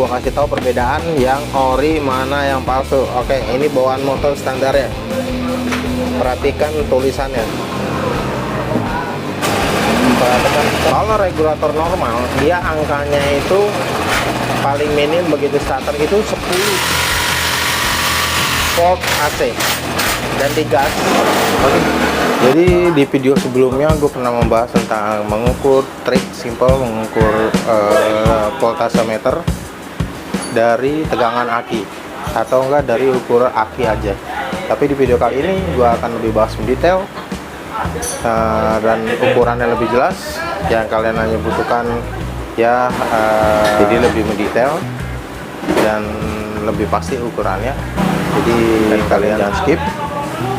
gua kasih tahu perbedaan yang ori mana yang palsu. Oke, ini bawaan motor standar ya. Perhatikan tulisannya. Perhatikan, kalau regulator normal dia angkanya itu paling minim begitu starter itu 10 volt AC dan digas. Jadi di video sebelumnya gue pernah membahas tentang mengukur trik simple, mengukur voltameter dari tegangan aki atau enggak dari ukuran aki aja. Tapi di video kali ini gue akan lebih bahas mendetail dan ukurannya lebih jelas yang kalian hanya butuhkan ya. Jadi lebih mendetail dan lebih pasti ukurannya. Jadi kalian jangan skip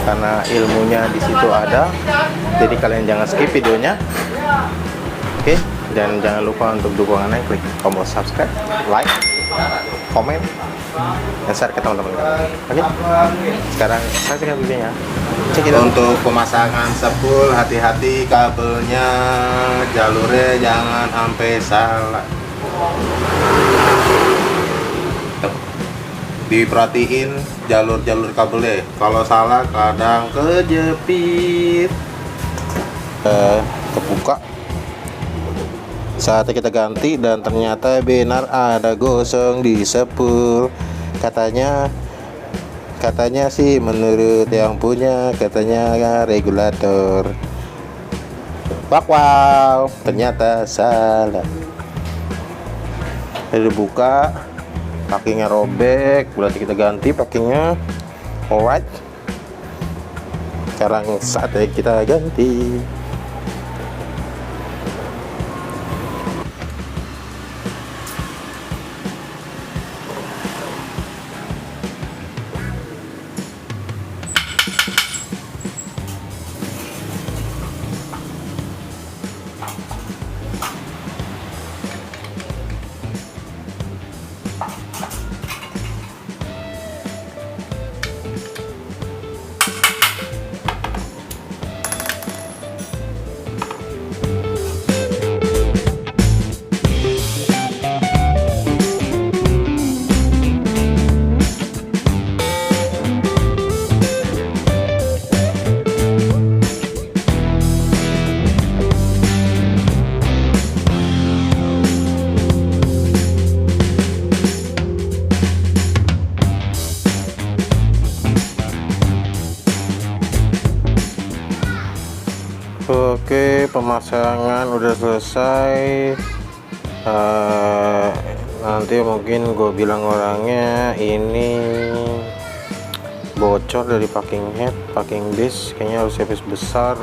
karena ilmunya di situ ada. Jadi kalian jangan skip videonya. Oke, dan jangan lupa untuk dukungannya klik tombol subscribe, like, komen, dan share ke teman-teman kalian. Oke, sekarang saksikan videonya. Cek itu. Untuk pemasangan spool, hati-hati kabelnya, jalurnya jangan sampai salah. Diperhatiin jalur-jalur kabelnya, kalau salah kadang kejepit. Kebuka saatnya kita ganti dan ternyata benar ada gosong di spool. Katanya sih menurut yang punya, katanya regulator. Wow, ternyata salah. Udah buka, packingnya robek, berarti kita ganti packingnya. Alright, sekarang saatnya kita ganti. Oke, pemasangan udah selesai. Nanti mungkin gue bilang orangnya ini bocor dari packing head, packing base, kayaknya harus habis besar.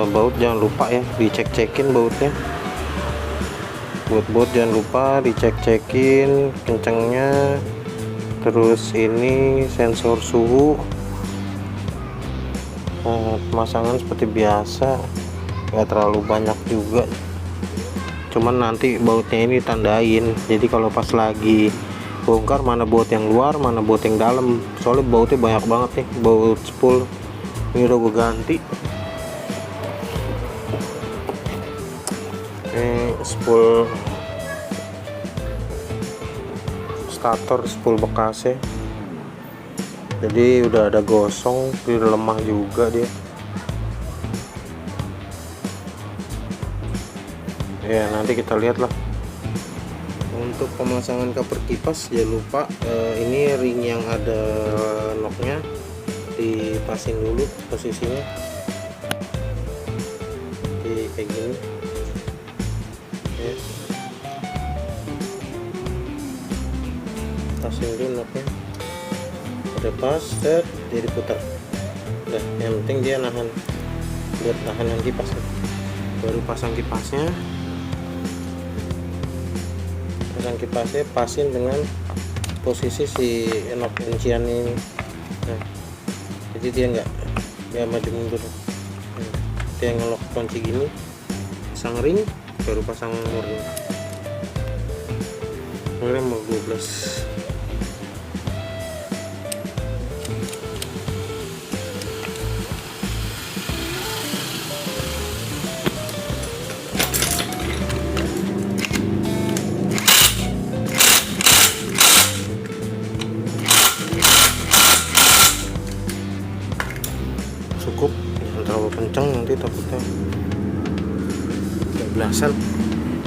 Baut jangan lupa ya, dicek-cekin bautnya. Baut jangan lupa dicek-cekin kencengnya. Terus ini sensor suhu. Pemasangan seperti biasa, nggak terlalu banyak juga, cuman nanti bautnya ini tandain. Jadi kalau pas lagi bongkar mana baut yang luar, mana baut yang dalam, soalnya bautnya banyak banget nih. Baut spool ini udah gue ganti. Ini spool starter, spool bekasnya. Jadi udah ada gosong, udah lemah juga dia. Ya nanti kita lihat lah. Untuk pemasangan cover kipas jangan lupa ini ring yang ada knocknya dipasin dulu posisinya. Di kayak gini. Ya. Pasin dulu knocknya. Udah pas, set, jadi putar. Udah, yang penting dia nahan, buat nahan kipas. Baru pasang kipasnya. Pasang kipasnya, pasin dengan posisi si knob kuncian ini. Nah, jadi dia nggak maju mundur. Nah, dia ngelok kunci gini, pasang ring, baru pasang murni. Murni mau 12. terlalu kenceng nanti takutnya belasan.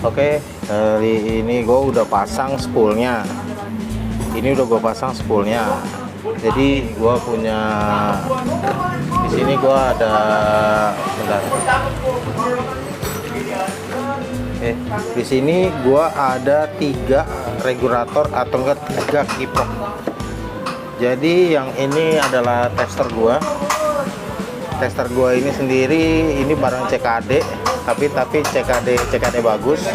Oke, hari ini gue udah pasang spoolnya. Ini udah gue pasang spoolnya. Jadi gue punya di sini gue ada bentar. Di sini gue ada 3 regulator atau enggak 3 kiprok. Jadi yang ini adalah tester gue. Tester gue ini sendiri ini barang CKD, tapi CKD bagus.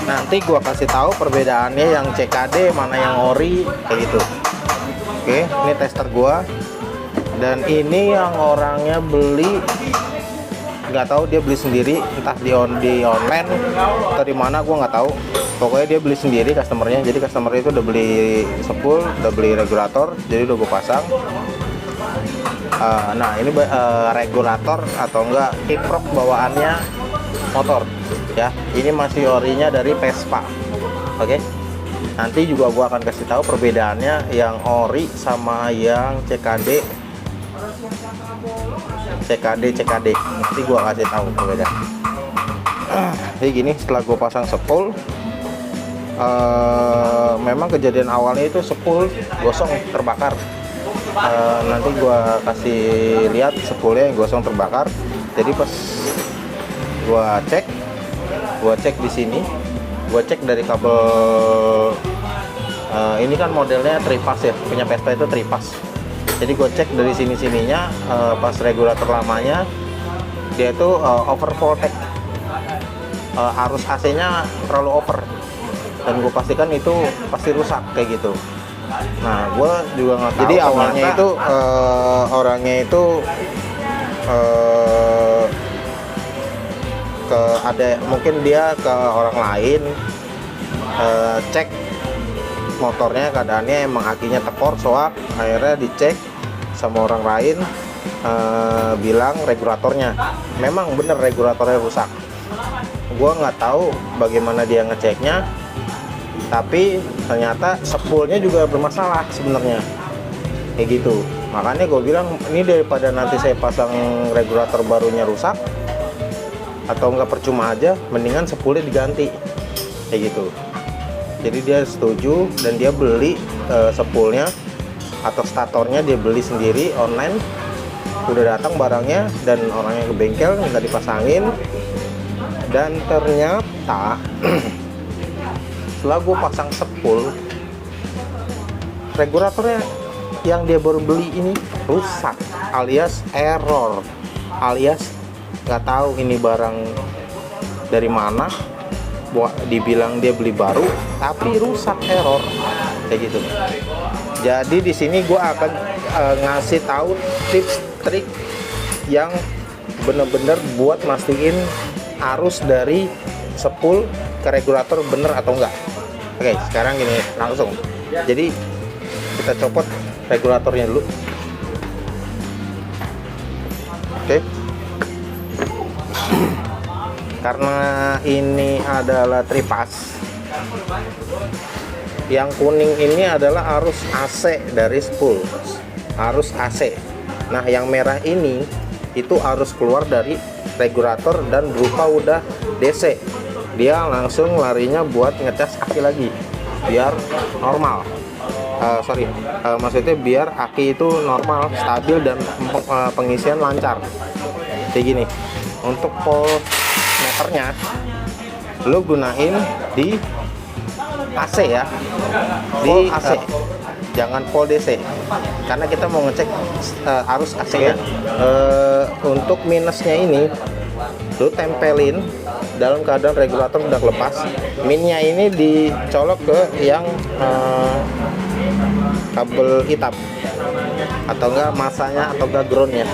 Nanti gue kasih tahu perbedaannya yang CKD mana yang ori kayak gitu. Oke, ini tester gue. Dan ini yang orangnya beli, nggak tahu dia beli sendiri, entah di online atau di mana gue nggak tahu. Pokoknya dia beli sendiri customernya. Jadi customer itu udah beli spool, udah beli regulator, jadi udah gue pasang. Nah ini regulator atau enggak kiprok bawaannya motor ya. Ini masih orinya dari Vespa. Oke, nanti juga gua akan kasih tahu perbedaannya yang ori sama yang CKD. Nanti gua kasih tahu perbedaan. Jadi gini, setelah gua pasang spool, memang kejadian awalnya itu spool gosong terbakar. Nanti gua kasih lihat spoolnya yang gosong terbakar. Jadi pas gua cek di sini, gua cek dari kabel ini kan modelnya tripas ya, punya Vespa itu tripas. Jadi gua cek dari sininya pas regulator lamanya dia itu over voltage, arus AC-nya terlalu over, dan gue pastikan itu pasti rusak kayak gitu. Nah, gue juga nggak tahu. Jadi awalnya itu orangnya itu mungkin dia ke orang lain cek motornya keadaannya emang akinya tekor soak, akhirnya dicek sama orang lain, bilang regulatornya memang bener regulatornya rusak. Gue nggak tahu bagaimana dia ngeceknya, tapi ternyata spoolnya juga bermasalah sebenarnya kayak gitu. Makanya gue bilang ini daripada nanti saya pasang regulator barunya rusak atau enggak percuma aja, mendingan spoolnya diganti kayak gitu. Jadi dia setuju dan dia beli spoolnya atau statornya dia beli sendiri online. Udah datang barangnya dan orangnya ke bengkel nggak dipasangin. Dan ternyata setelah gue pasang spool, regulatornya yang dia baru beli ini rusak, alias error, alias nggak tahu ini barang dari mana. Dibilang dia beli baru tapi rusak, error kayak gitu. Jadi di sini gue akan ngasih tahu tips trik yang bener-bener buat mastiin arus dari spool ke regulator bener atau enggak. Oke, sekarang gini langsung. Jadi kita copot regulatornya dulu. Oke. Karena ini adalah tripas, yang kuning ini adalah arus AC dari spool, arus AC. Nah, yang merah ini itu arus keluar dari regulator dan berupa udah DC. Dia langsung larinya buat ngecas aki lagi biar normal. Maksudnya biar aki itu normal, stabil, dan pengisian lancar kayak gini. Untuk voltmeternya lo gunain di AC ya, di AC, jangan volt DC, karena kita mau ngecek arus AC nya. Untuk minusnya ini lo tempelin dalam keadaan regulator udah lepas, minnya ini dicolok ke yang kabel hitam atau enggak masanya atau enggak groundnya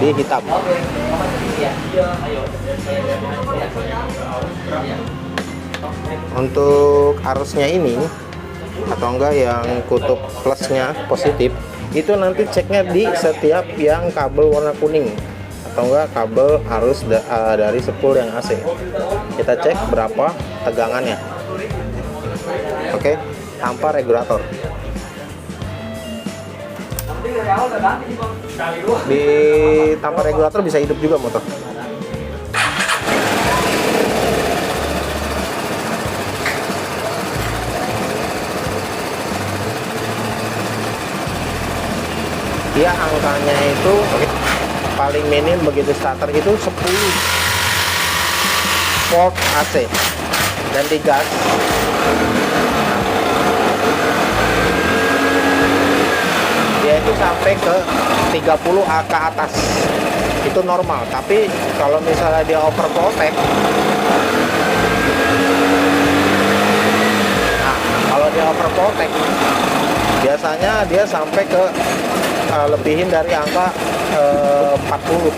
di hitam. Untuk arusnya ini atau enggak yang kutub plusnya positif itu nanti ceknya di setiap yang kabel warna kuning atau enggak kabel arus dari spool yang AC. Kita cek berapa tegangannya. Oke, tanpa regulator. Di tanpa regulator bisa hidup juga motor. Dia angkanya itu paling minim begitu starter itu 10 volt AC, dan digas dia itu sampai ke 30 ke atas, itu normal. Tapi kalau misalnya dia overprotect, nah kalau dia overprotect biasanya dia sampai ke lebihin dari angka 40,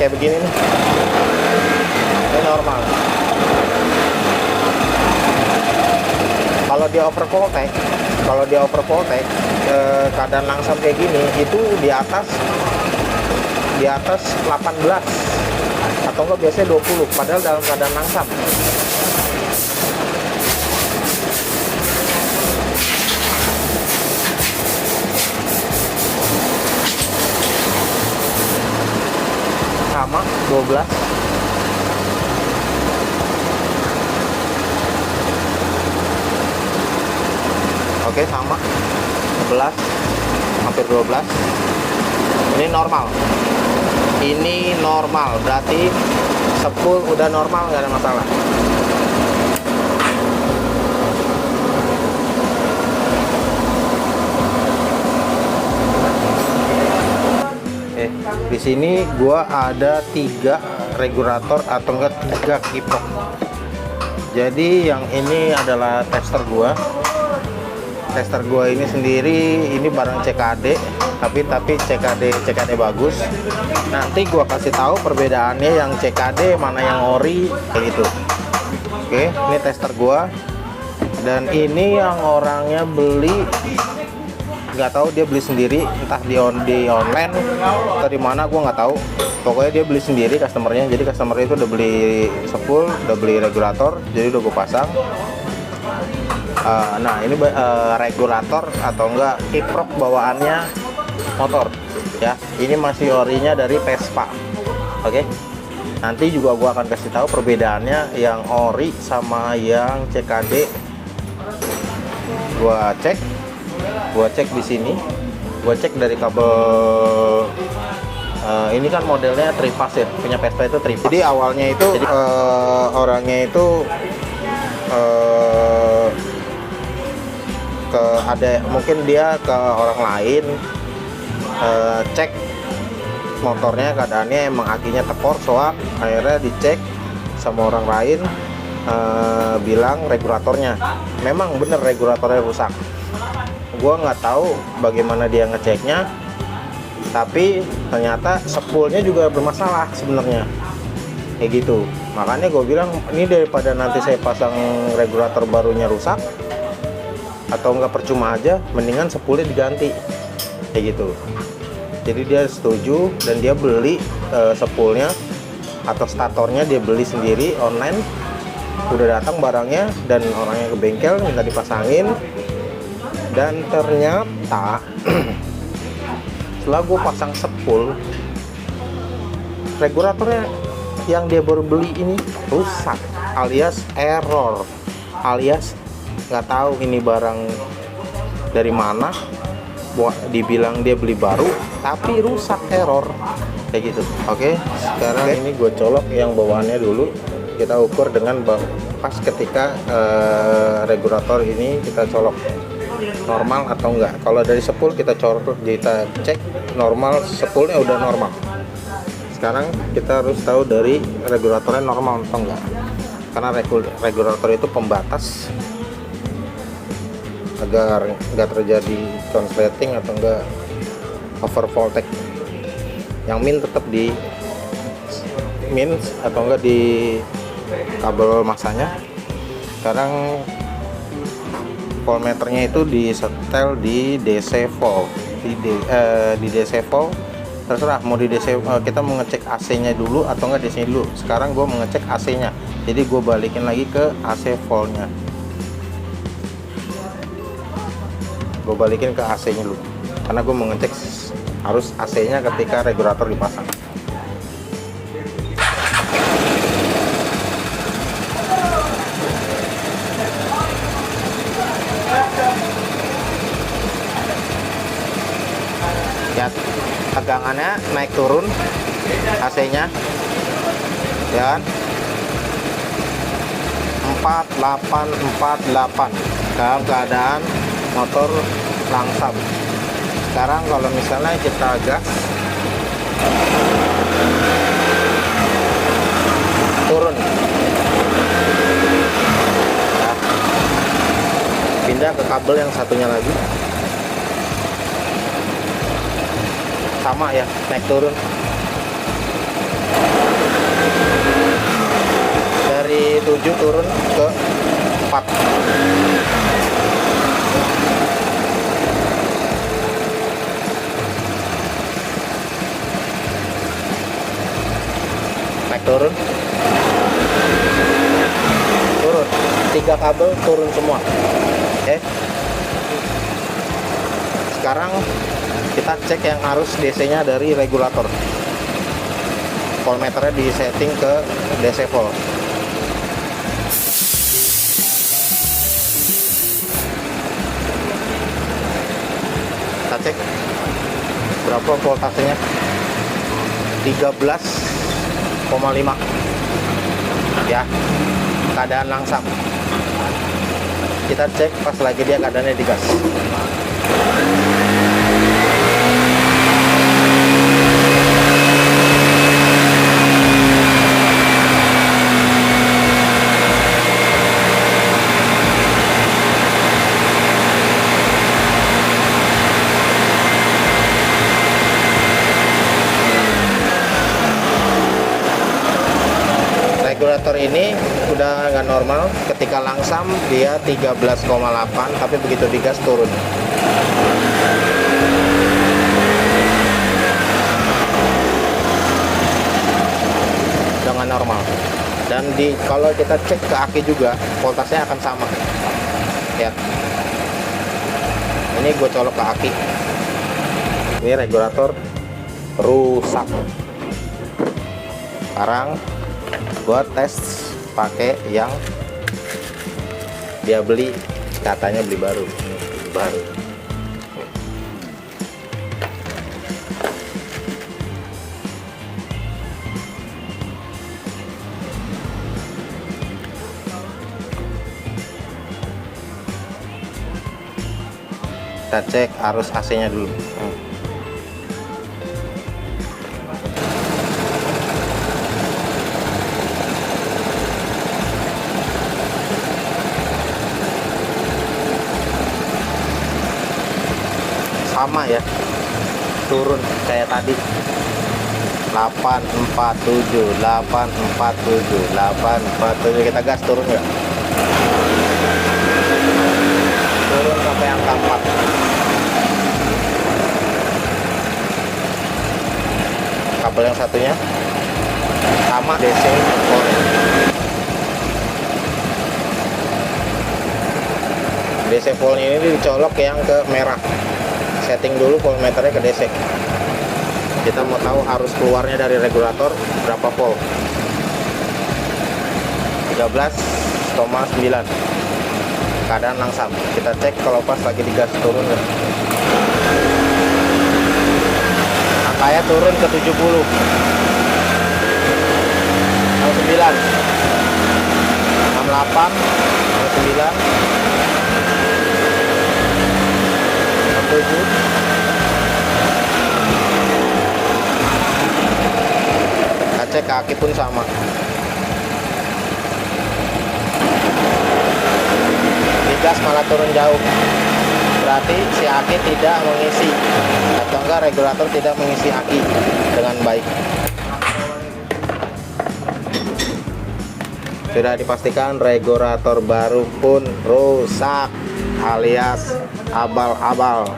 kayak begini nih. Ini normal. Kalau dia overprotect keadaan langsam kayak gini, itu di atas 18 atau enggak biasanya 20, padahal dalam keadaan langsam. Sama 12. Oke, sama 11, hampir 12. Ini normal. Ini normal, berarti sepul udah normal, nggak ada masalah. Di sini gua ada 3 regulator atau enggak 3 kiprok. Jadi yang ini adalah tester gua. Tester gua ini sendiri, ini barang CKD, tapi CKD bagus. Nanti gua kasih tahu perbedaannya yang CKD mana yang ori kayak gitu. Oke, ini tester gua. Dan ini yang orangnya beli, nggak tahu dia beli sendiri, entah di online atau di mana, gua nggak tahu. Pokoknya dia beli sendiri customernya. Jadi customer itu udah beli sepul, udah beli regulator, jadi udah gue pasang. Nah ini regulator atau enggak kiprok bawaannya motor ya. Ini masih orinya dari Vespa. Oke. Nanti juga gua akan kasih tahu perbedaannya yang ori sama yang CKD. Gua cek di sini. Gua cek dari kabel. Ini kan modelnya tripas ya, punya Vespa itu tripas. Jadi awalnya itu orangnya itu mungkin dia ke orang lain cek motornya, keadaannya emang akinya tekor, soak. Akhirnya dicek sama orang lain, bilang regulatornya. Memang bener regulatornya rusak. Gua nggak tahu bagaimana dia ngeceknya, tapi ternyata sepulnya juga bermasalah sebenarnya, kayak gitu. Makanya gue bilang ini daripada nanti saya pasang regulator barunya rusak atau enggak percuma aja, mendingan sepulnya diganti, kayak gitu. Jadi dia setuju dan dia beli sepulnya atau statornya dia beli sendiri online. Udah datang barangnya dan orangnya ke bengkel minta dipasangin, dan ternyata setelah gue pasang sepul, regulatornya yang dia baru beli ini rusak, alias error, alias nggak tahu ini barang dari mana. Dibilang dia beli baru tapi rusak, error, kayak gitu. Oke, sekarang ini gue colok yang bawaannya dulu, kita ukur dengan pas ketika regulator ini kita colok normal atau enggak. Kalau dari sepul kita cek normal, sepulnya udah normal. Sekarang kita harus tahu dari regulatornya normal atau enggak, karena regulator itu pembatas agar nggak terjadi konsleting atau enggak overvoltage. Yang min tetap di min atau enggak di kabel masanya. Sekarang voltmeternya itu disetel di DC volt, di DC volt terserah mau di DC. Kita mau ngecek AC-nya dulu atau enggak DC dulu. Sekarang gue mengecek AC-nya, jadi gue balikin lagi ke AC voltnya. Gue balikin ke AC-nya dulu. karena gue mau ngecek arus AC-nya ketika regulator dipasang. Ya, tegangannya naik turun AC-nya ya kan, 4848 dalam keadaan motor langsam. Sekarang kalau misalnya kita gas turun ya, pindah ke kabel yang satunya lagi, sama ya, naik turun dari 7 turun ke 4. Naik turun 3 kabel turun semua. Oke, sekarang kita cek yang arus DC nya dari regulator. Voltmeternya di setting ke DC volt. Kita cek berapa voltasenya, 13,5 ya, keadaan langsam. Kita cek pas lagi dia keadaannya digas. Regulator ini udah nggak normal, ketika langsam dia 13,8, tapi begitu digas turun. Udah nggak normal. Dan kalau kita cek ke aki juga, voltasenya akan sama ya. Ini gue colok ke aki, ini regulator rusak. Sekarang gua tes pakai yang dia beli, katanya beli baru. Kita cek arus AC nya dulu. Sama ya, turun kayak tadi, 847, 847, 847. Kita gas, turun nggak? Turun sampai angka 4. Kabel yang satunya sama, DC volt. DC voltnya ini dicolok yang ke merah. Setting dulu voltmeternya ke DC. Kita mau tahu arus keluarnya dari regulator berapa volt. 13,9. Keadaan langsam. Kita cek kalau pas lagi digas turun ya. Angkanya turun ke 70. 69. 68, 69. 7. Cek kaki pun sama. Digas malah turun jauh, berarti si aki tidak mengisi, atau enggak regulator tidak mengisi aki dengan baik. Sudah dipastikan regulator baru pun rusak alias abal-abal.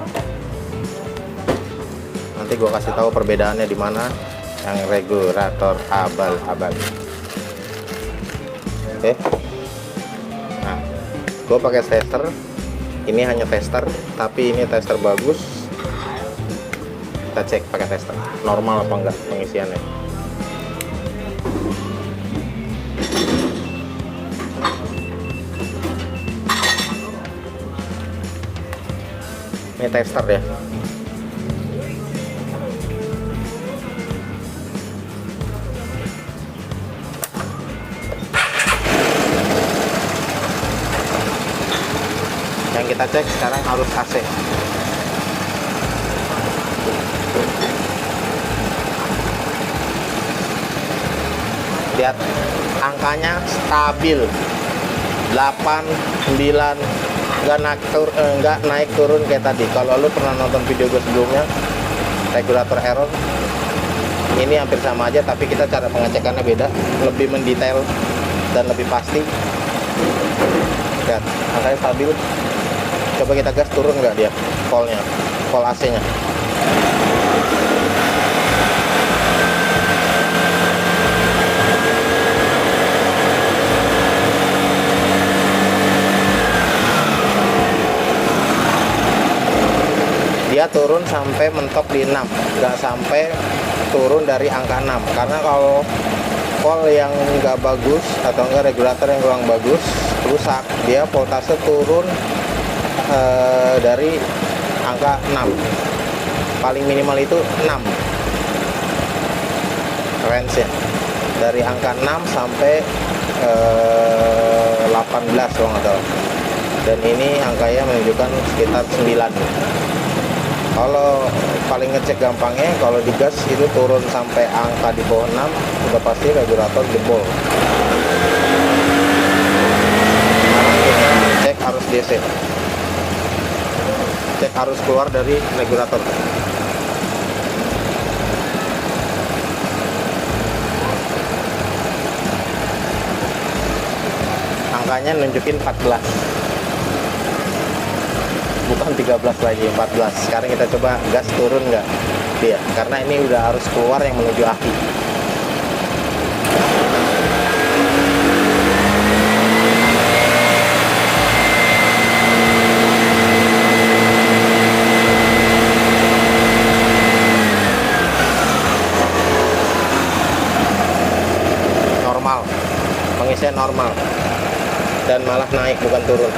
Nanti gua kasih tahu perbedaannya di mana yang regulator abal-abal. Oke. Nah, gua pakai tester. Ini hanya tester, tapi ini tester bagus. kita cek pakai tester normal apa enggak pengisiannya. Ini tester ya. Yang kita cek sekarang arus AC. Lihat angkanya stabil 8, 9, nggak naik turun kayak tadi. Kalau lu pernah nonton video gue sebelumnya regulator error, ini hampir sama aja, tapi kita cara pengecekannya beda, lebih mendetail dan lebih pasti. Lihat angkanya stabil. Coba kita gas, turun nggak dia voltnya, volt AC nya. Dia turun sampai mentok di 6, nggak sampai turun dari angka 6, karena kalau volt yang nggak bagus atau enggak regulator yang kurang bagus rusak, dia voltase turun dari angka 6, paling minimal itu 6 range ya, dari angka 6 sampai 18 kalau nggak salah, dan ini angkanya menunjukkan sekitar 9. Kalau paling ngecek gampangnya, kalau digas itu turun sampai angka di bawah 6, udah pasti regulator jebol. Sekarang kita cek arus DC, cek arus keluar dari regulator. Angkanya nunjukin 14, bukan 13 lagi, 14. Sekarang kita coba gas, turun nggak dia, karena ini udah arus keluar yang menuju aki. Normal, pengisian normal, dan malah naik bukan turun.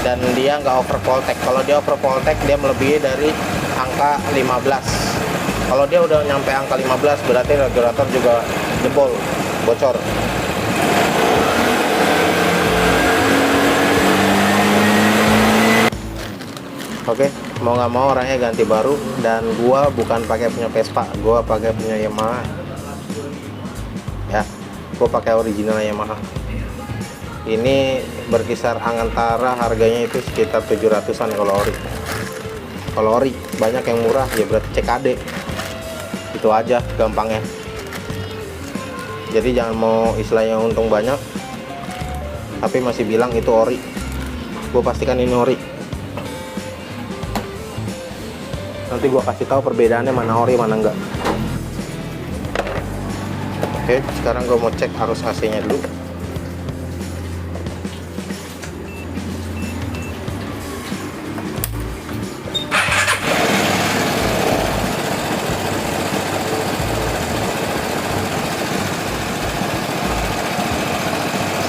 Dan dia nggak over voltage. Kalau dia over voltage, dia melebihi dari angka 15. Kalau dia udah nyampe angka 15, berarti regulator juga jebol, bocor. Oke, mau nggak mau orangnya ganti baru, dan gua bukan pakai punya Vespa, gua pakai punya Yamaha. Ya, gua pakai original Yamaha. Ini berkisar antara harganya itu sekitar 700-an kalau ori. Kalau ori banyak yang murah, ya berarti CKD. Itu aja gampangnya. Jadi jangan mau istilahnya untung banyak tapi masih bilang itu ori. Gue pastikan ini ori. Nanti gue kasih tahu perbedaannya mana ori mana enggak. Oke, sekarang gue mau cek arus AC nya dulu.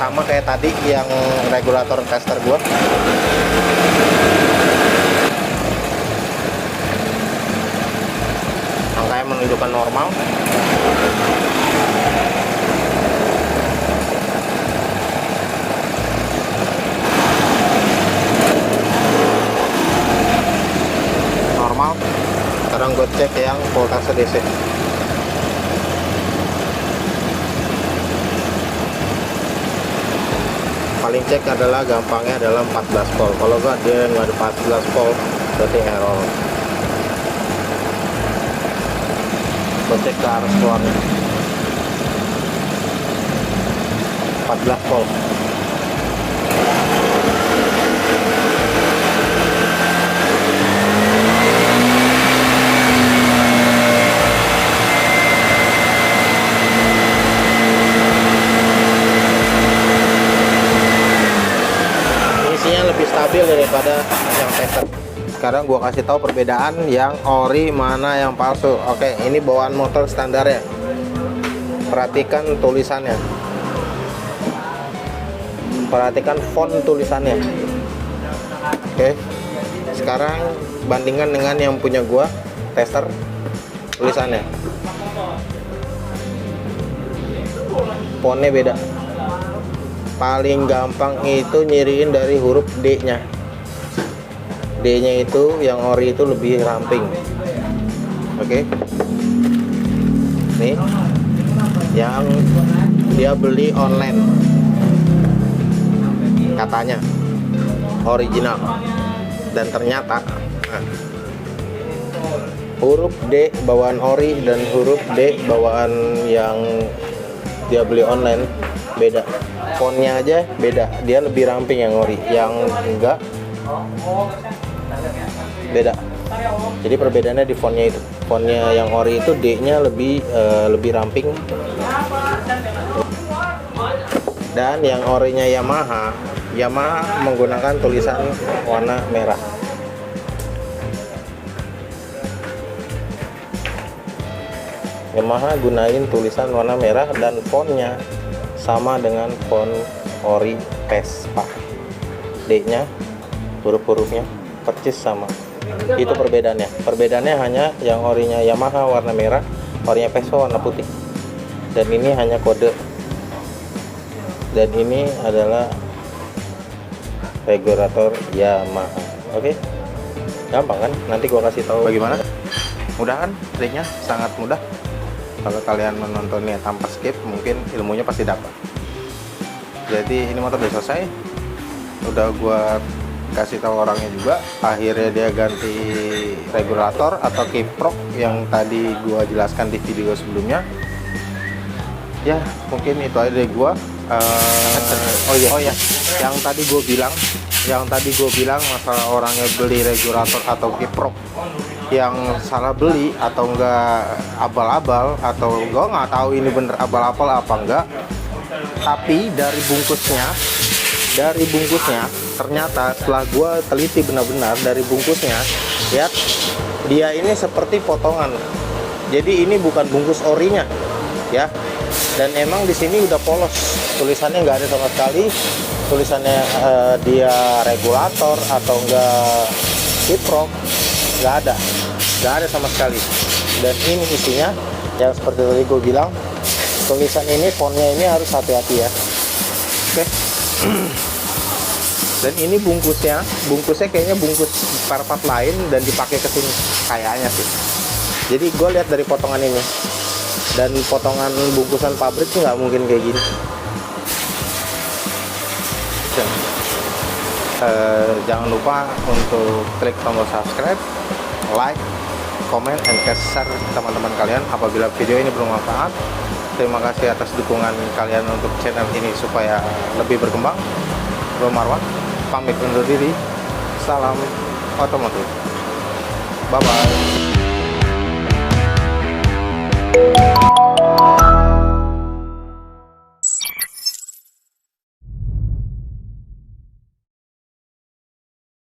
Sama kayak tadi yang regulator tester gua. Angkanya menunjukkan normal. Normal. Sekarang gue cek yang voltase DC. Paling cek adalah gampangnya adalah 14 volt. Kalau enggak dia nggak ada 14 volt, berarti error. Gue cek ke arus keluarnya 14 volt. Lebih stabil daripada yang tester. Sekarang gua kasih tahu perbedaan yang ori mana yang palsu. Oke, ini bawaan motor standar ya. Perhatikan tulisannya. Perhatikan font tulisannya. Oke. Sekarang bandingkan dengan yang punya gua, tester, tulisannya. Fontnya beda. Paling gampang itu nyiriin dari huruf D-nya. D-nya itu yang ori itu lebih ramping. Oke. Nih, yang dia beli online, katanya original, dan ternyata huruf D bawaan ori dan huruf D bawaan yang dia beli online beda. Fontnya aja beda, dia lebih ramping yang ori, yang enggak beda. Jadi perbedaannya di fontnya itu. Fontnya yang ori itu D-nya lebih ramping, dan yang orinya Yamaha menggunakan tulisan warna merah. Yamaha gunain tulisan warna merah dan fontnya sama dengan font ori Vespa. D-nya, huruf-hurufnya persis sama. Itu perbedaannya. Perbedaannya hanya yang orinya Yamaha warna merah, orinya Vespa warna putih. Dan ini hanya kode. Dan ini adalah regulator Yamaha. Oke? Gampang kan? Nanti gua kasih tahu bagaimana. Mudah kan? Triknya sangat mudah. Kalau kalian menontonnya tanpa skip, mungkin ilmunya pasti dapat. Jadi ini motor udah selesai, udah gua kasih tahu orangnya juga. Akhirnya dia ganti regulator atau kiprok yang tadi gua jelaskan di video sebelumnya. Ya mungkin itu aja dari gua. Oh iya, yang tadi gue bilang masalah orangnya beli regulator atau kiprok yang salah beli atau enggak abal-abal, atau gue nggak tahu ini bener abal-abal apa enggak, tapi dari bungkusnya ternyata setelah gue teliti benar-benar dari bungkusnya, lihat dia ini seperti potongan. Jadi ini bukan bungkus orinya ya, dan emang di sini udah polos, tulisannya nggak ada sama sekali. Tulisannya dia regulator atau enggak kiprok, nggak ada sama sekali. Dan ini isinya yang seperti tadi gue bilang, tulisan ini fontnya ini harus hati-hati ya. Oke. Dan ini bungkusnya kayaknya bungkus part lain dan dipakai ke sini kayaknya sih. Jadi gue lihat dari potongan ini, dan potongan bungkusan pabrik sih nggak mungkin kayak gini. Jangan lupa untuk klik tombol subscribe, like, komen, dan share teman-teman kalian apabila video ini bermanfaat. Terima kasih atas dukungan kalian untuk channel ini supaya lebih berkembang. Bro Marwan pamit undur diri. Salam otomotif. Bye bye.